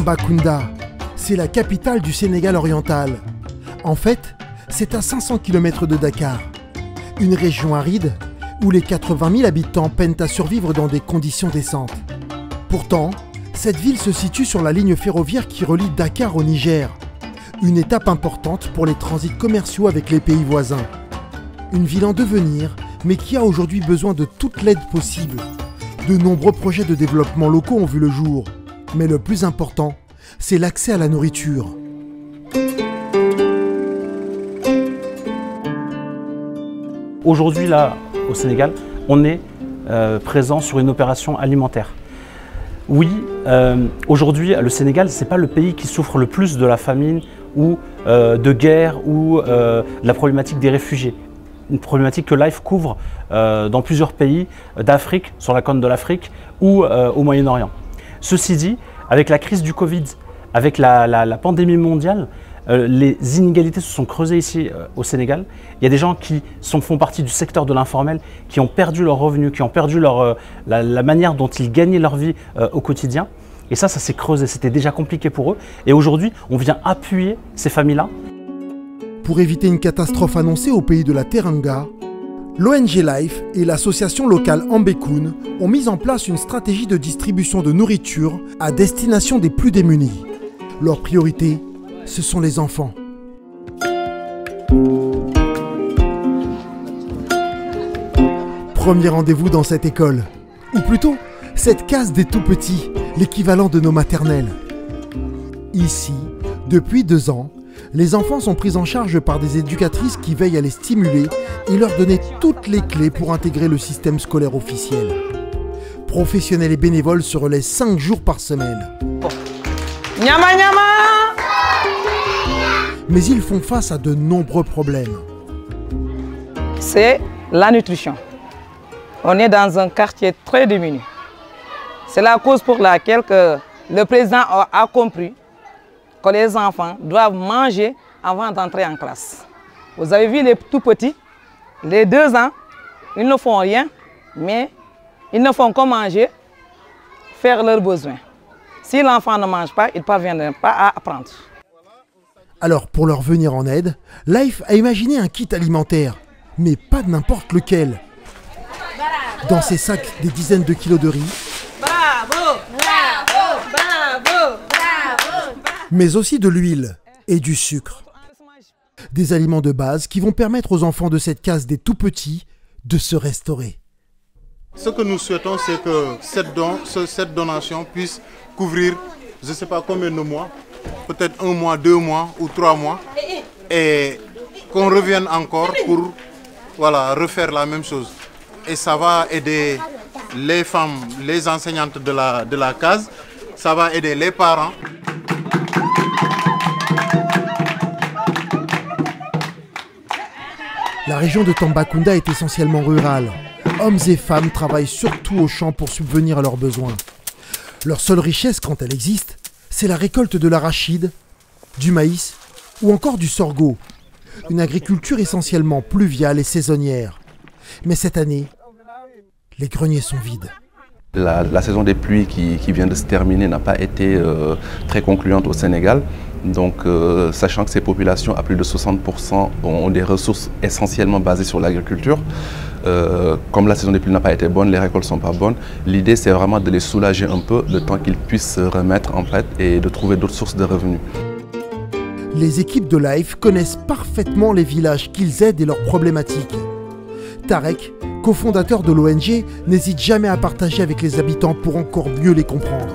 Tambacounda, c'est la capitale du Sénégal oriental. En fait, c'est à 500 km de Dakar. Une région aride où les 80 000 habitants peinent à survivre dans des conditions décentes. Pourtant, cette ville se situe sur la ligne ferroviaire qui relie Dakar au Niger. Une étape importante pour les transits commerciaux avec les pays voisins. Une ville en devenir, mais qui a aujourd'hui besoin de toute l'aide possible. De nombreux projets de développement locaux ont vu le jour. Mais le plus important, c'est l'accès à la nourriture. Aujourd'hui, là, au Sénégal, on est présent sur une opération alimentaire. Oui, aujourd'hui, le Sénégal, ce n'est pas le pays qui souffre le plus de la famine ou de guerre ou de la problématique des réfugiés. Une problématique que Life couvre dans plusieurs pays d'Afrique, sur la côte de l'Afrique ou au Moyen-Orient. Ceci dit, avec la crise du Covid, avec la pandémie mondiale, les inégalités se sont creusées ici au Sénégal. Il y a des gens qui font partie du secteur de l'informel, qui ont perdu leurs revenus, qui ont perdu la manière dont ils gagnaient leur vie au quotidien. Et ça s'est creusé, c'était déjà compliqué pour eux. Et aujourd'hui, on vient appuyer ces familles-là. Pour éviter une catastrophe annoncée au pays de la Teranga, l'ONG Life et l'association locale Ambekun ont mis en place une stratégie de distribution de nourriture à destination des plus démunis. Leur priorité, ce sont les enfants. Premier rendez-vous dans cette école, ou plutôt cette case des tout-petits, l'équivalent de nos maternelles. Ici, depuis 2 ans, les enfants sont pris en charge par des éducatrices qui veillent à les stimuler et leur donner toutes les clés pour intégrer le système scolaire officiel. Professionnels et bénévoles se relaient 5 jours par semaine. Nyama nyama! Mais ils font face à de nombreux problèmes. C'est la nutrition. On est dans un quartier très démuni. C'est la cause pour laquelle le président a compris que les enfants doivent manger avant d'entrer en classe. Vous avez vu les tout petits, les 2 ans, ils ne font rien, mais ils ne font que manger, faire leurs besoins. Si l'enfant ne mange pas, il ne parviendra pas à apprendre. Alors pour leur venir en aide, Life a imaginé un kit alimentaire, mais pas de n'importe lequel. Dans ces sacs, des dizaines de kilos de riz, Bravo, bravo, bravo, bravo. Mais aussi de l'huile et du sucre. Des aliments de base qui vont permettre aux enfants de cette case des tout-petits de se restaurer. Ce que nous souhaitons, c'est que cette donation puisse couvrir, je ne sais pas combien de mois, peut-être 1 mois, 2 mois ou 3 mois, et qu'on revienne encore pour refaire la même chose. Et ça va aider les femmes, les enseignantes de la case, ça va aider les parents. La région de Tambacounda est essentiellement rurale. Hommes et femmes travaillent surtout au champ pour subvenir à leurs besoins. Leur seule richesse, quand elle existe, c'est la récolte de l'arachide, du maïs ou encore du sorgho. Une agriculture essentiellement pluviale et saisonnière. Mais cette année, les greniers sont vides. La saison des pluies qui vient de se terminer n'a pas été très concluante au Sénégal. Donc, sachant que ces populations, à plus de 60%, ont des ressources essentiellement basées sur l'agriculture, comme la saison des pluies n'a pas été bonne, les récoltes ne sont pas bonnes, l'idée c'est vraiment de les soulager un peu le temps qu'ils puissent se remettre en fait et de trouver d'autres sources de revenus. Les équipes de Life connaissent parfaitement les villages qu'ils aident et leurs problématiques. Tarek, cofondateur de l'ONG, n'hésite jamais à partager avec les habitants pour encore mieux les comprendre.